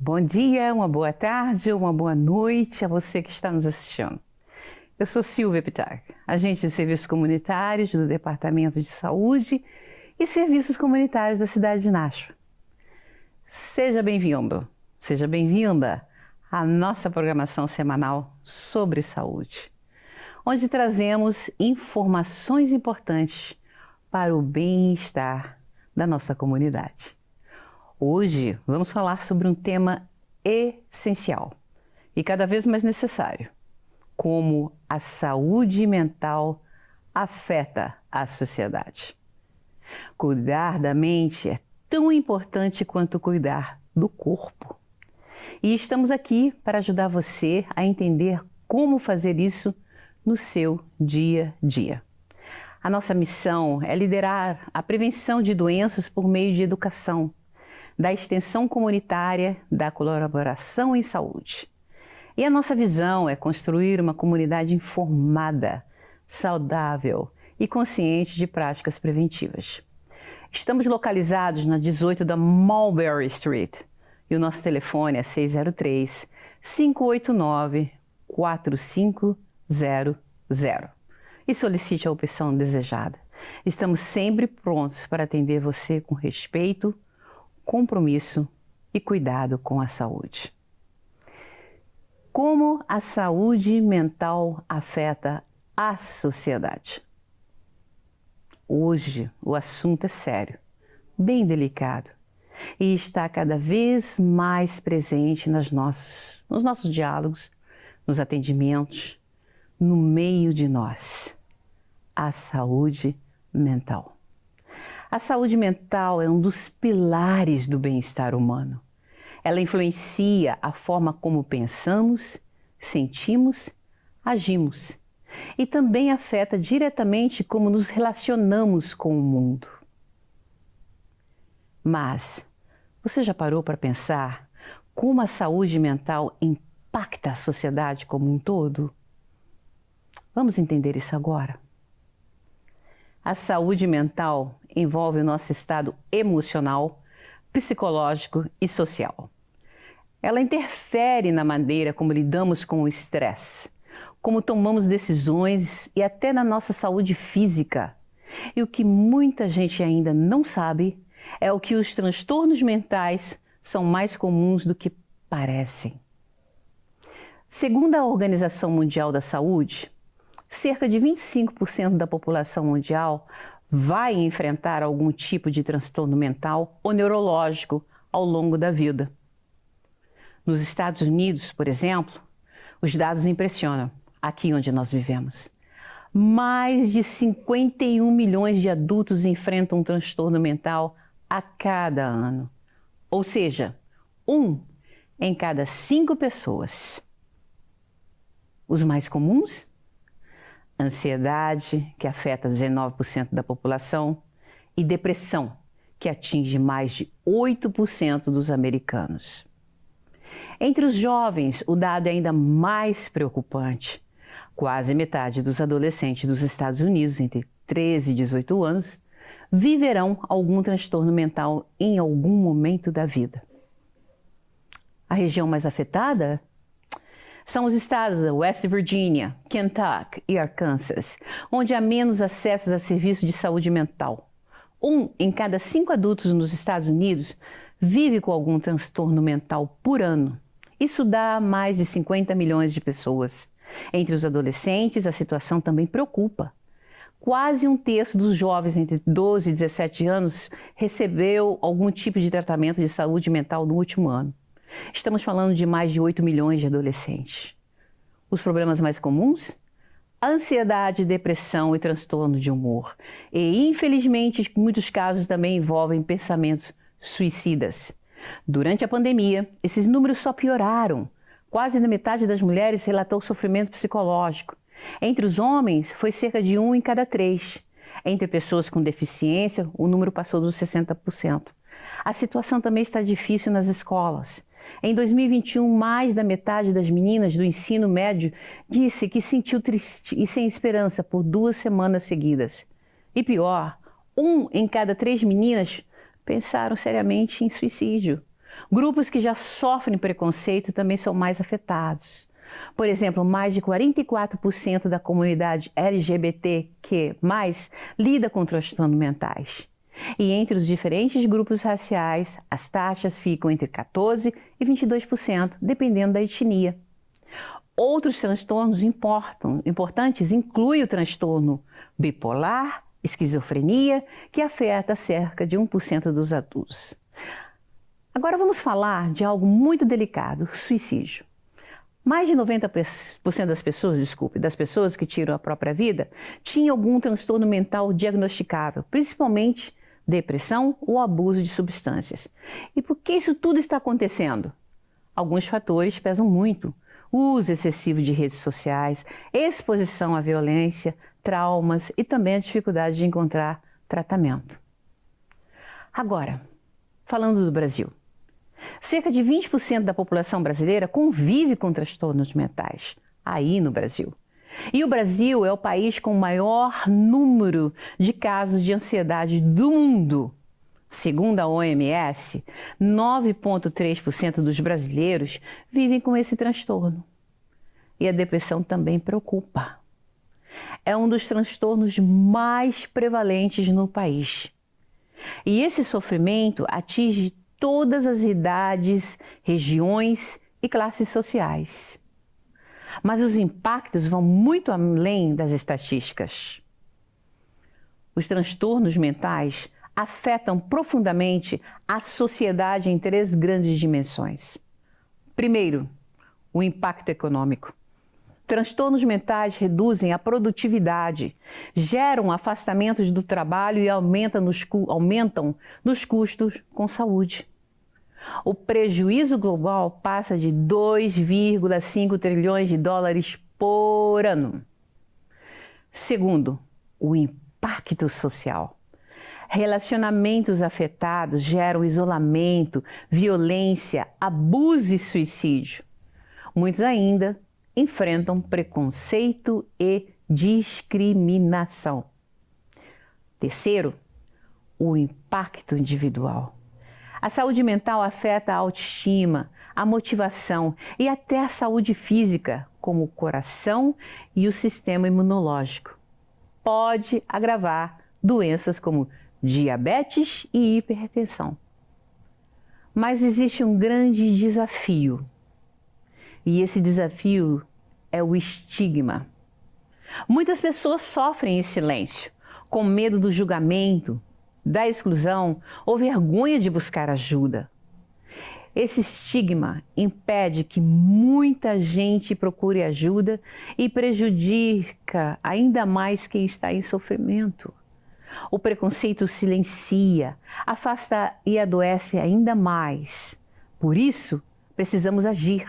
Bom dia, uma boa tarde, uma boa noite a você que está nos assistindo. Eu sou Silvia Pittar, agente de serviços comunitários do Departamento de Saúde e Serviços Comunitários da cidade de Nashua. Seja bem-vindo, seja bem-vinda à nossa programação semanal sobre saúde, onde trazemos informações importantes para o bem-estar da nossa comunidade. Hoje vamos falar sobre um tema essencial e cada vez mais necessário: como a saúde mental afeta a sociedade. Cuidar da mente é tão importante quanto cuidar do corpo. E estamos aqui para ajudar você a entender como fazer isso no seu dia a dia. A nossa missão é liderar a prevenção de doenças por meio de educação, da extensão comunitária, da colaboração em saúde. E a nossa visão é construir uma comunidade informada, saudável e consciente de práticas preventivas. Estamos localizados na 18 da Mulberry Street e o nosso telefone é 603-589-4500 e solicite a opção desejada. Estamos sempre prontos para atender você com respeito, compromisso e cuidado com a saúde. Como a saúde mental afeta a sociedade? Hoje o assunto é sério, bem delicado e está cada vez mais presente nos nossos diálogos, nos atendimentos, no meio de nós. A saúde mental. A saúde mental é um dos pilares do bem-estar humano. Ela influencia a forma como pensamos, sentimos, agimos e também afeta diretamente como nos relacionamos com o mundo. Mas você já parou para pensar como a saúde mental impacta a sociedade como um todo? Vamos entender isso agora. A saúde mental envolve o nosso estado emocional, psicológico e social. Ela interfere na maneira como lidamos com o estresse, como tomamos decisões e até na nossa saúde física. E o que muita gente ainda não sabe é o que os transtornos mentais são mais comuns do que parecem. Segundo a Organização Mundial da Saúde, cerca de 25% da população mundial vai enfrentar algum tipo de transtorno mental ou neurológico ao longo da vida. Nos Estados Unidos, por exemplo, os dados impressionam, aqui onde nós vivemos. Mais de 51 milhões de adultos enfrentam um transtorno mental a cada ano. Ou seja, 1 em cada 5 pessoas. Os mais comuns? Ansiedade, que afeta 19% da população, e depressão, que atinge mais de 8% dos americanos. Entre os jovens, o dado é ainda mais preocupante. Quase metade dos adolescentes dos Estados Unidos, entre 13 e 18 anos, viverão algum transtorno mental em algum momento da vida. A região mais afetada são os estados da West Virginia, Kentucky e Arkansas, onde há menos acesso a serviços de saúde mental. 1 em cada 5 adultos nos Estados Unidos vive com algum transtorno mental por ano. Isso dá mais de 50 milhões de pessoas. Entre os adolescentes, a situação também preocupa. Quase 1/3 dos jovens entre 12 e 17 anos recebeu algum tipo de tratamento de saúde mental no último ano. Estamos falando de mais de 8 milhões de adolescentes. Os problemas mais comuns? Ansiedade, depressão e transtorno de humor. E, infelizmente, muitos casos também envolvem pensamentos suicidas. Durante a pandemia, esses números só pioraram. Quase na metade das mulheres relatou sofrimento psicológico. Entre os homens, foi cerca de 1 em cada 3. Entre pessoas com deficiência, o número passou dos 60%. A situação também está difícil nas escolas. Em 2021, mais da metade das meninas do ensino médio disse que sentiu triste e sem esperança por 2 semanas seguidas. E pior, 1 em cada 3 meninas pensaram seriamente em suicídio. Grupos que já sofrem preconceito também são mais afetados. Por exemplo, mais de 44% da comunidade LGBTQ+, lida com transtornos mentais. E entre os diferentes grupos raciais, as taxas ficam entre 14% e 22%, dependendo da etnia. Outros transtornos importantes incluem o transtorno bipolar, esquizofrenia, que afeta cerca de 1% dos adultos. Agora vamos falar de algo muito delicado, suicídio. Mais de 90% das pessoas que tiram a própria vida tinham algum transtorno mental diagnosticável, principalmente depressão ou abuso de substâncias. E por que isso tudo está acontecendo? Alguns fatores pesam muito. Uso excessivo de redes sociais, exposição à violência, traumas e também a dificuldade de encontrar tratamento. Agora, falando do Brasil. Cerca de 20% da população brasileira convive com transtornos mentais, aí no Brasil. E o Brasil é o país com o maior número de casos de ansiedade do mundo. Segundo a OMS, 9,3% dos brasileiros vivem com esse transtorno. E a depressão também preocupa. É um dos transtornos mais prevalentes no país. E esse sofrimento atinge todas as idades, regiões e classes sociais. Mas os impactos vão muito além das estatísticas. Os transtornos mentais afetam profundamente a sociedade em 3 grandes dimensões. Primeiro, o impacto econômico. Transtornos mentais reduzem a produtividade, geram afastamentos do trabalho e aumentam nos custos com saúde. O prejuízo global passa de 2,5 trilhões de dólares por ano. Segundo, o impacto social. Relacionamentos afetados geram isolamento, violência, abuso e suicídio. Muitos ainda enfrentam preconceito e discriminação. Terceiro, o impacto individual. A saúde mental afeta a autoestima, a motivação e até a saúde física, como o coração e o sistema imunológico. Pode agravar doenças como diabetes e hipertensão. Mas existe um grande desafio. E esse desafio é o estigma. Muitas pessoas sofrem em silêncio, com medo do julgamento, da exclusão ou vergonha de buscar ajuda. Esse estigma impede que muita gente procure ajuda e prejudica ainda mais quem está em sofrimento. O preconceito silencia, afasta e adoece ainda mais. Por isso, precisamos agir.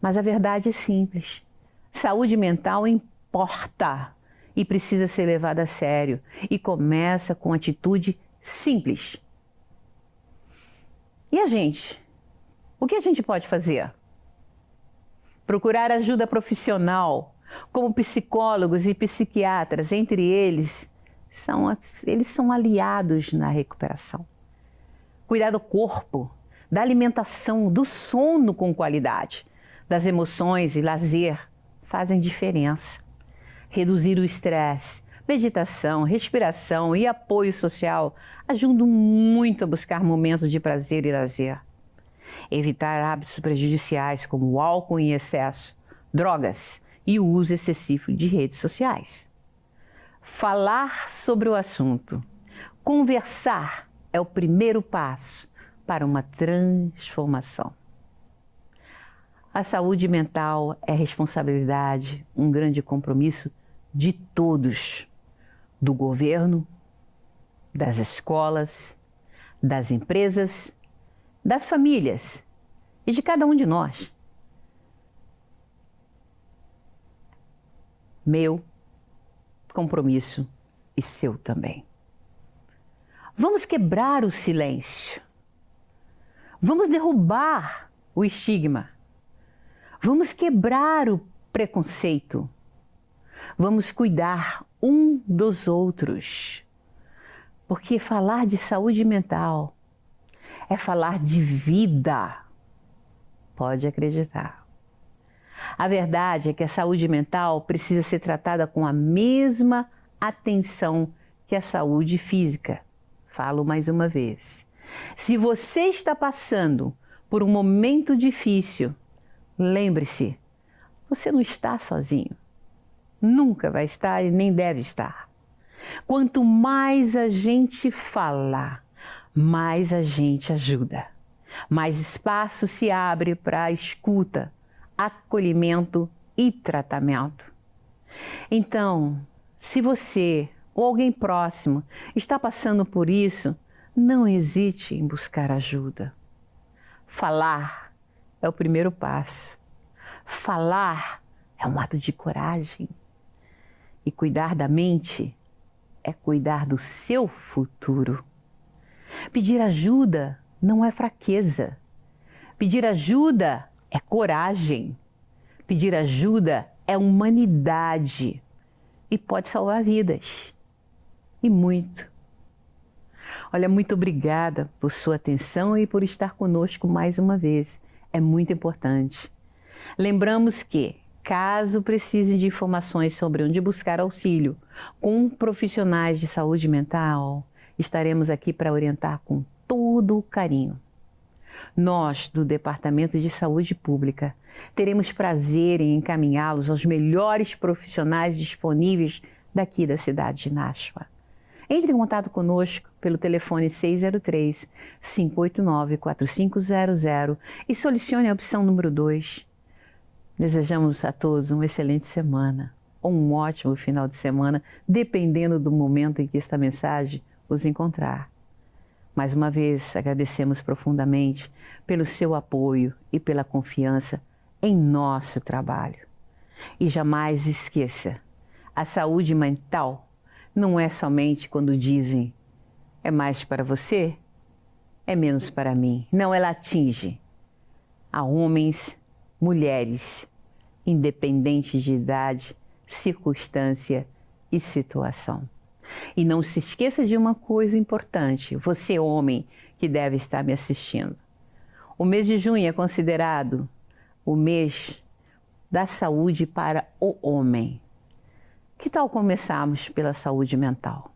Mas a verdade é simples. Saúde mental importa e precisa ser levada a sério. E começa com atitude simples. E a gente? O que a gente pode fazer? Procurar ajuda profissional, como psicólogos e psiquiatras, entre eles são aliados na recuperação. Cuidar do corpo, da alimentação, do sono com qualidade, das emoções e lazer fazem diferença. Reduzir o estresse, meditação, respiração e apoio social ajudam muito a buscar momentos de prazer e lazer. Evitar hábitos prejudiciais como o álcool em excesso, drogas e o uso excessivo de redes sociais. Falar sobre o assunto, conversar é o primeiro passo para uma transformação. A saúde mental é responsabilidade, um grande compromisso de todos, do governo, das escolas, das empresas, das famílias e de cada um de nós. Meu compromisso e seu também. Vamos quebrar o silêncio. Vamos derrubar o estigma. Vamos quebrar o preconceito. Vamos cuidar um dos outros. Porque falar de saúde mental é falar de vida. Pode acreditar. A verdade é que a saúde mental precisa ser tratada com a mesma atenção que a saúde física. Falo mais uma vez. Se você está passando por um momento difícil, lembre-se, você não está sozinho. Nunca vai estar e nem deve estar. Quanto mais a gente fala, mais a gente ajuda. Mais espaço se abre para escuta, acolhimento e tratamento. Então, se você ou alguém próximo está passando por isso, não hesite em buscar ajuda. Falar é o primeiro passo. Falar é um ato de coragem. E cuidar da mente é cuidar do seu futuro. Pedir ajuda não é fraqueza. Pedir ajuda é coragem. Pedir ajuda é humanidade e pode salvar vidas. E muito. Olha, muito obrigada por sua atenção e por estar conosco mais uma vez. É muito importante. Lembramos que, caso precise de informações sobre onde buscar auxílio com profissionais de saúde mental, estaremos aqui para orientar com todo o carinho. Nós, do Departamento de Saúde Pública, teremos prazer em encaminhá-los aos melhores profissionais disponíveis daqui da cidade de Nashua. Entre em contato conosco pelo telefone 603-589-4500 e selecione a opção número 2. Desejamos a todos uma excelente semana ou um ótimo final de semana, dependendo do momento em que esta mensagem os encontrar. Mais uma vez, agradecemos profundamente pelo seu apoio e pela confiança em nosso trabalho. E jamais esqueça, a saúde mental não é somente quando dizem é mais para você, é menos para mim. Não, ela atinge a homens, mulheres, independente de idade, circunstância e situação. E não se esqueça de uma coisa importante, você homem que deve estar me assistindo. O mês de junho é considerado o mês da saúde para o homem. Que tal começarmos pela saúde mental?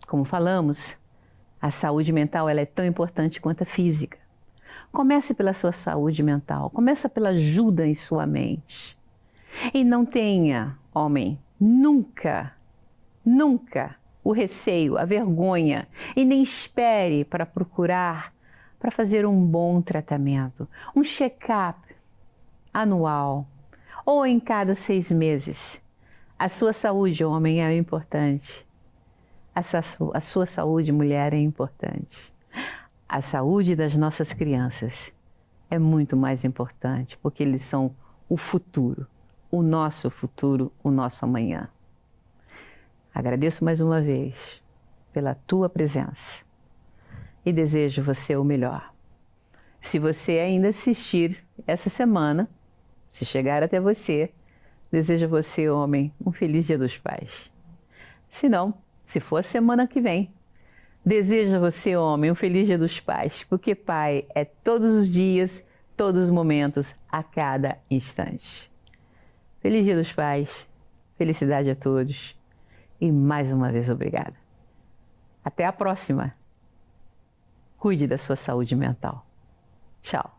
Como falamos, a saúde mental ela é tão importante quanto a física. Comece pela sua saúde mental, comece pela ajuda em sua mente. E não tenha, homem, nunca o receio, a vergonha e nem espere para procurar, para fazer um bom tratamento, um check-up anual ou em cada 6 meses. A sua saúde, homem, é importante. A sua saúde, mulher, é importante. A saúde das nossas crianças é muito mais importante, porque eles são o futuro, o nosso amanhã. Agradeço mais uma vez pela tua presença e desejo você o melhor. Se você ainda assistir essa semana, se chegar até você, desejo a você, homem, um feliz Dia dos Pais. Se não, se for a semana que vem, desejo a você, homem, um feliz Dia dos Pais, porque pai é todos os dias, todos os momentos, a cada instante. Feliz Dia dos Pais, felicidade a todos e mais uma vez obrigada. Até a próxima. Cuide da sua saúde mental. Tchau.